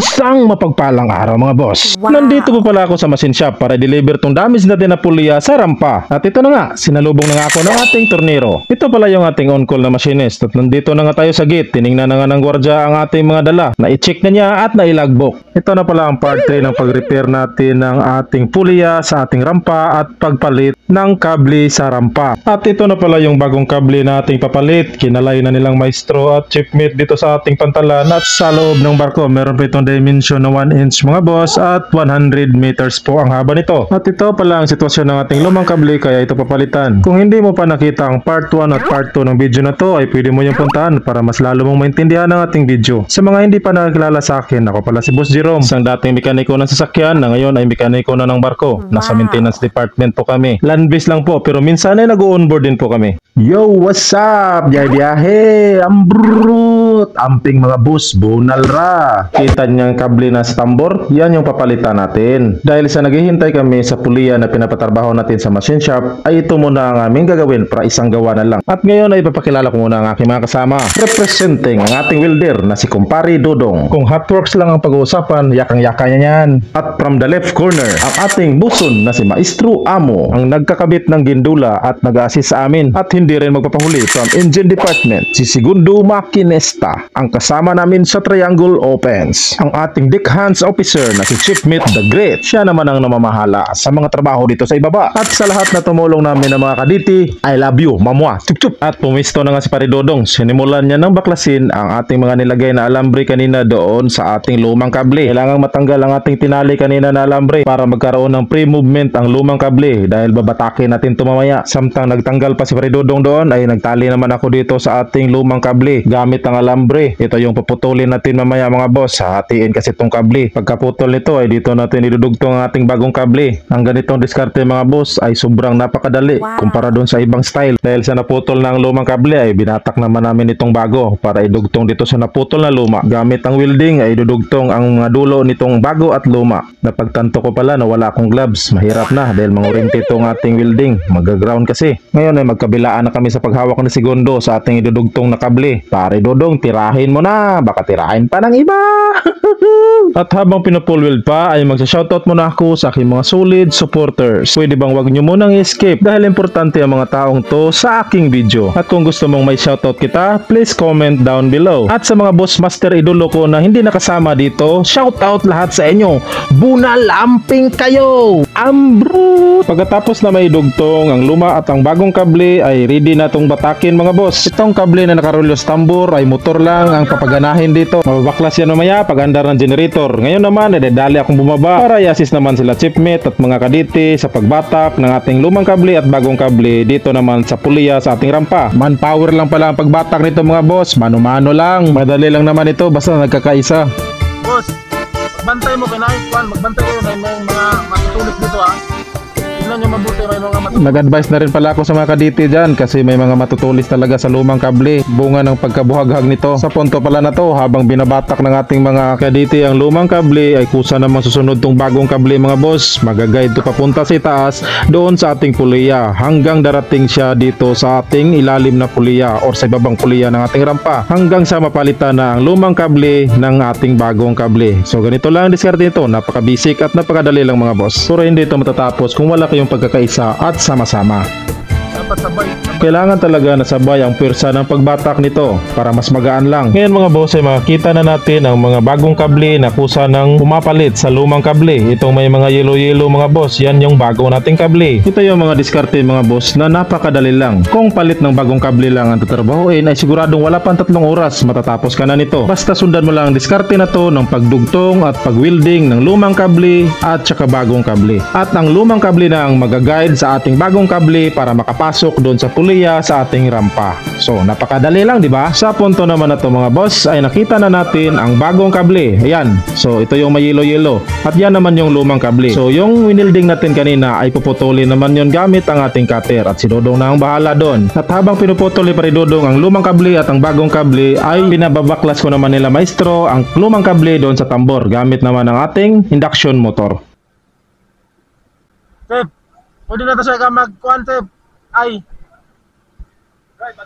Isang mapagpalang araw mga boss. Wow. Nandito po pala ako sa machine shop para deliver tong damage natin na pulya sa rampa. At ito na nga, sinalubong na nga ako ng ating tornero. Ito pala yung ating on-call na machinist. At nandito na nga tayo sa gate. Tiningnan na nga ng gwardya ang ating mga dala. Na-check na niya at nailagbok. Ito na pala ang part 3 ng pag-repair natin ng ating pulya sa ating rampa at pagpalit ng kable sa rampa. At ito na pala yung bagong kable na ating papalit. Kinalay na nilang maestro at chipmate dito sa ating pantalan at sa loob ng barko. Meron pa itong dimension na 1 inch mga boss at 100 meters po ang haba nito. At ito pala ang sitwasyon ng ating lumang kable kaya ito papalitan. Kung hindi mo pa nakita ang part 1 at part 2 ng video na to ay pwede mo yung puntahan para mas lalo mong maintindihan ang ating video. Sa mga hindi pa nakakilala sa akin, ako pala si Boss Jerome, isang dating mekaniko ng sasakyan na ngayon ay mekaniko na ng barko. Nasa maintenance department po kami. Land base lang po pero minsan ay nag-o-onboard din po kami. Yo, what's up? Biyahe, ambrut, amping mga boss, bunal ra. Kita niyang kable na sa tambor, yan yung papalitan natin. Dahil sa naghihintay kami sa pulya na pinapatrabaho natin sa machine shop, ay ito muna ang aming gagawin para isang gawa na lang. At ngayon ay papakilala ko muna ang aking mga kasama. Representing ang ating welder na si Kumpari Dodong. Kung hotworks lang ang pag-uusapan, yakang-yaka niya yan. At from the left corner, ang ating buson na si Maestro Amo, ang nagkakabit ng gindula at nag-assist sa amin. At hindi rin magpapahuli from engine department, si Segundo Makinesta, ang kasama namin sa Triangle Opens. Ang ating deckhands officer na si Chief Meat the Great, siya naman ang namamahala sa mga trabaho dito sa ibaba. At sa lahat na tumulong namin ng mga kaditi, I love you, mamwa, chup chup. At pumisto na nga si Paridodong, sinimulan niya ng baklasin ang ating mga nilagay na alambre kanina doon sa ating lumang kable. Kailangang matanggal ang ating tinali kanina na alambre para magkaroon ng pre-movement ang lumang kable dahil babatakin natin ito mamaya. Samtang nagtanggal pa si Paridodong doon ay nagtali naman ako dito sa ating lumang kable gamit ang alambre. Ito yung puputulin natin mamaya mga boss. Hatiin kasi itong kable. Pagkaputol nito ay dito natin idudugtong ang ating bagong kable. Ang ganitong diskarte mga boss ay sobrang napakadali kumpara doon sa ibang style. Dahil sa naputol na ang lumang kable ay binatak naman namin itong bago para idugtong dito sa naputol na luma. Gamit ang welding ay idudugtong ang mga dulo nitong bago at luma. Napagtanto ko pala na wala akong gloves. Mahirap na dahil mangurinti itong ating welding. Mag-ground kasi. Ngayon ay magkabilaan na kami sa paghawak ng segundo sa ating idudugtong na kable. Pare Dodong, tirahin mo na. Baka tirahin pa ng iba. At habang pinupulweld pa ay magsa-shoutout muna ako sa aking mga solid supporters. Pwede bang wag nyo munang escape dahil importante ang mga taong to sa aking video. At kung gusto mong may shoutout kita, please comment down below. At sa mga boss master idolo ko na hindi nakasama dito, shoutout lahat sa inyo. Bunal amping kayo! Ambro! Pagkatapos na may dugtong ang luma at ang bagong kable ay ready na itong batakin mga boss. Itong kable na nakarulyo sa tambor ay motor lang ang papaganahin dito. Mababaklas yan mamaya pag andar ng generator. Ngayon naman ay dali akong bumaba para i-assist naman sila chipmate at mga kaditi sa pagbatak ng ating lumang kable at bagong kable dito naman sa pulya sa ating rampa. Manpower lang pala ang pagbatak nito mga boss. Mano-mano lang. Madali lang naman ito basta nagkakaisa. Boss, magbantay mo kay Nice One, magbantay kayo na may mga matutulog dito ha. Tignan nyo mabuti may mga matutulog. Nag-advise na rin pala ako sa mga kaditi dyan kasi may mga matutulis talaga sa lumang kable. Bunga ng pagkabuhaghag nito. Sa punto pala na to, habang binabatak ng ating mga kaditi ang lumang kable ay kusa namang susunod tong bagong kable mga boss. Magaguide to papunta sa itaas doon sa ating pulya hanggang darating siya dito sa ating ilalim na pulya or sa ibabang pulya ng ating rampa hanggang sa mapalitan na ang lumang kable ng ating bagong kable. So ganito lang ang diskarte nito. Napaka-basic at napakadali lang mga boss. Pero hindi ito matatapos kung wala kayong pagkakaisa at sama-sama. Dapat sabay. Kailangan talaga na sabay ang pwersa ng pagbatak nito para mas magaan lang. Ngayon mga boss ay makikita na natin ang mga bagong kable na kusa ng pumapalit sa lumang kable. Itong may mga yellow mga boss, yan yung bago nating kable. Ito yung mga diskarte mga boss na napakadali lang. Kung palit ng bagong kable lang ang tatrabahuin ay siguradong wala pang 3 oras matatapos ka na nito. Basta sundan mo lang ang diskarte na to ng pagdugtong at pag-welding ng lumang kable at saka bagong kable. At ang lumang kable na ang magaguide sa ating bagong kable para makapasok doon sa pulya sa ating rampa. So napakadali lang, di ba? Sa punto naman na to mga boss ay nakita na natin ang bagong kable. Ayan. So ito yung may yellow. At yan naman yung lumang kable. So yung winilding natin kanina ay puputulin naman yon gamit ang ating cutter at si Dodong na ang bahala doon. At habang pinuputol ni Paridodong ang lumang kable at ang bagong kable ay pinababaklas ko naman nila maestro ang lumang kable doon sa tambor gamit naman ang ating induction motor. Sip, pwede na to siya ka mag-kuhan, Sip. Ay,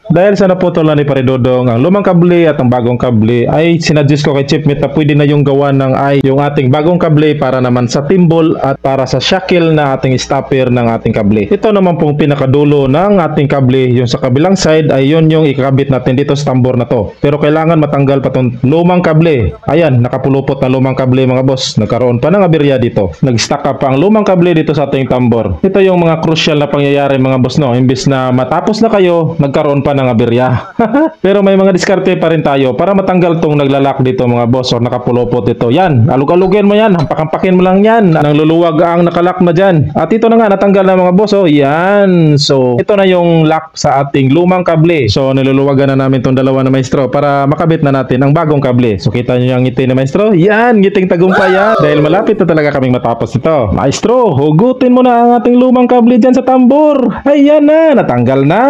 Dahil sa naputol na ni Paridodong ang lumang kable at ang bagong kable, ay sinadjust ko kay Chipmate na pwede na yung gawa ng ay yung ating bagong kable para naman sa timbol at para sa shackle na ating stopper ng ating kable. Ito naman pong pinakadulo ng ating kable, yung sa kabilang side ay yun yung ikakabit natin dito sa tambor na to. Pero kailangan matanggal pa tong lumang kable. Ayan, nakapulupot na lumang kable mga boss. Nagkaroon pa ng aberya dito. Nag-stack up ang lumang kable dito sa ating tambor. Ito yung mga crucial na pangyayari mga boss, no. Imbis na matapos na kayo, nagkaroon pa ng aberya. Pero may mga diskarte pa rin tayo para matanggal tong naglalak dito mga boss or nakapulupot ito. Yan, alug-alugin mo yan, hampakin mo lang yan. Nang luluwag ang nakalak na dyan. At ito na nga, natanggal na mga boss. Oh, yan. So, ito na yung lock sa ating lumang kable. So, niluluwagan na namin tong dalawa na maestro para makabit na natin ang bagong kable. So, kita nyo yung ngiti ni maestro? Yan, ngiting tagumpay yan. Dahil malapit na talaga kaming matapos ito. Maestro, hugutin mo na ang ating lumang kable dyan sa tambor. Ayan na, natanggal na.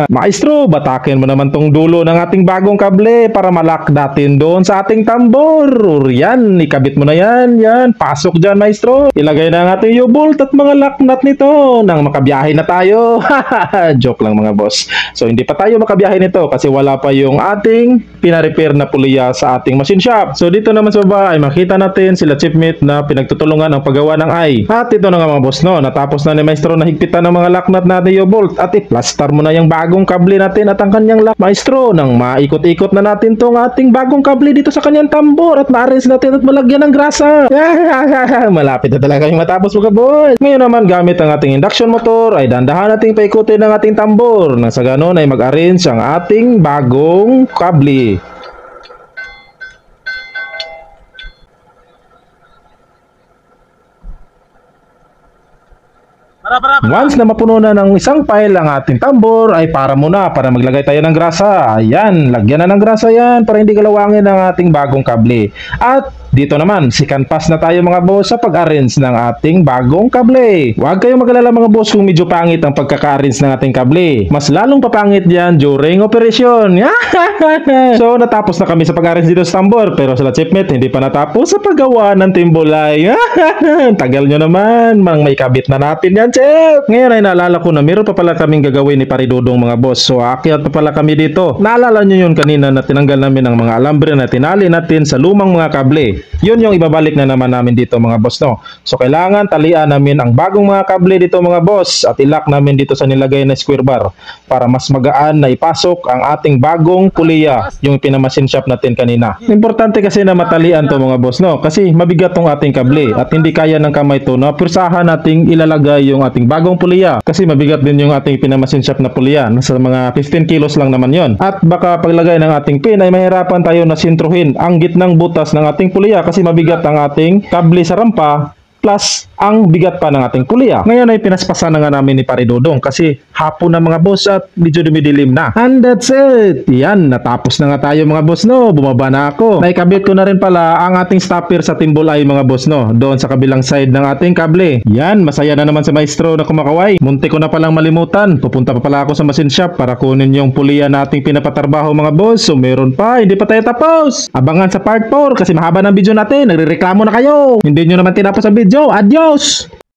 Maestro, batakin mo naman tong dulo ng ating bagong kable para malak natin doon sa ating tambor. Yan, ikabit mo na yan. Yan, pasok dyan maestro. Ilagay na ang ating U-bolt at mga lock nut nito nang makabiyahe na tayo. Joke lang mga boss. So hindi pa tayo makabiyahe nito kasi wala pa yung ating pina-repair na puliya sa ating machine shop. So dito naman sa baba ay makita natin sila Chipmate na pinagtutulungan ang paggawa ng eye. At ito na nga mga boss, no, natapos na ni maestro na higpitan ng mga lock nut natin U-bolt at i-plaster mo na yung bagong kable natin at ang kanyang lock maestro nang maikot-ikot na natin tong ating bagong kable dito sa kanyang tambor at ma-arrange natin at malagyan ng grasa. Malapit na talaga yung matapos mga boys. Ngayon naman gamit ang ating induction motor ay dandahan nating paikutin ang ating tambor nang sa ganon ay mag-arrange ang ating bagong kable. Once na mapuno na ng isang pile ang ating tambor ay para muna para maglagay tayo ng grasa. Ayan, lagyan na ng grasa yan para hindi galawangin ang ating bagong kable. At dito naman, second pass na tayo mga boss sa pag-arrange ng ating bagong kable. Huwag kayong mag-alala mga boss kung medyo pangit ang pagkaka-arrange ng ating kable. Mas lalong papangit yan during operation. So natapos na kami sa pag-arrange dito sa tambor pero sila Chipmate hindi pa natapos sa paggawa ng timbolay. Tagal nyo naman, mang may kabit na natin yan Chip. Ngayon ay naalala ko na meron pa pala kaming gagawin ni Paridodong mga boss. So aakyat pa pala kami dito. Naalala nyo yun kanina na tinanggal namin ang mga alambre na tinali natin sa lumang mga kable. Yun yung ibabalik na naman namin dito mga boss, no. So kailangan talian namin ang bagong mga kable dito mga boss at ilak namin dito sa nilagay na square bar para mas magaan na ipasok ang ating bagong puliya, yung pinamasin shop natin kanina. Importante kasi na matalian to mga boss, no, kasi mabigat tong ating kable at hindi kaya ng kamay to na pursahan nating ilalagay yung ating bagong puliya kasi mabigat din yung ating pinamasin shop na puliya. Nasa mga 15 kilos lang naman yon. At baka paglagay ng ating pin ay mahirapan tayo na sintruhin ang gitnang butas ng ating puliya kasi mabigat ang ating kable sa rampa plus ang bigat pa ng ating puliya. Ngayon ay pinaspasan na nga namin ni Paridodong kasi hapon na mga boss at medyo dumidilim na. And that's it. Yan, natapos na nga tayo mga boss, no. Bumaba na ako. Naikabit ko na rin pala ang ating stopper sa timbol ay mga boss, no, doon sa kabilang side ng ating kable. Yan, masaya na naman sa maestro na kumakaway. Munti ko na palang malimutan. Pupunta pa pala ako sa machine shop para kunin yung puliya nating pinapatarbaho mga boss. So meron pa, hindi pa tayo tapos. Abangan sa part 4 kasi mahaba ng video natin. Nagrereklamo na kayo. Hindi nyo naman tinapos ang video. Adios!